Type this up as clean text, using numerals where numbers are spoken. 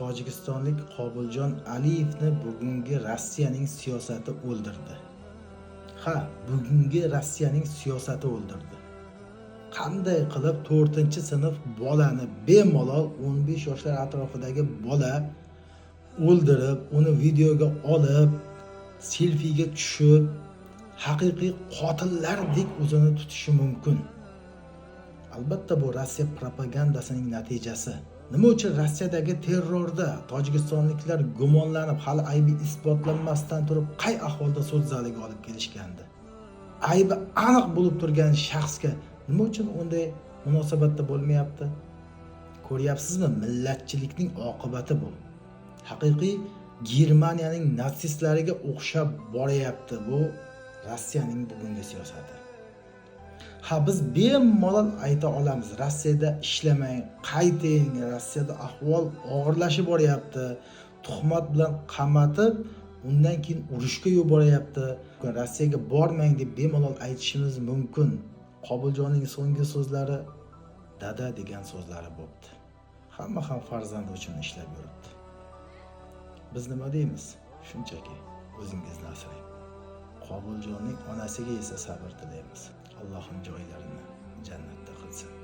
Tojikistonlik Qobuljon Aliyevni bugungi Rossiyaning siyosati o'ldirdi. Ha, bugungi Rossiyaning siyosati o'ldirdi. Qanday qilib 4-sinf bolani bemalol 15 yoshlar atrofidagi bola o'ldirib, uni videoga olib, selfiga tushib, haqiqiy qotillardek o'zini tutishi mumkin. Albatta bu Rossiya propagandasining natijasi. Nima uchun Rossiyadagi terrorda tojikistonliklar gumonlanib, hali aybi isbotlanmasdan turib qay ahvolda sud zaliga olib kelishgandi? Aybi aniq bo'lib turgan shaxsga nima uchun unday munosabatda bo'lmayapti? Ko'ryapsizmi? Millatchilikning oqibati bu. Haqiqiy Germaniyaning natsistlariga o'xshab boryapti bu Rossiyaning bugungi siyosati. Ha, biz bemalol ayta olamiz, Rossiyada ishlamang, qayting, Rossiyada ahvol og'irlashib boryapti, tuhmat bilan qamatib, undan keyin urushga yuboryapti. Rossiyaga bormang deb bemalol aytishimiz mumkin. Qobuljonning so'nggi so'zlari dada degan so'zlari bo'ldi. Hamma ham farzandi uchun ishlab yuribdi. Biz nima deymiz? Shunchaki o'zingizni asrang. Qobuljonning onasiga esa sabr tilaymiz. Allohim joylarini jannatda qilsin.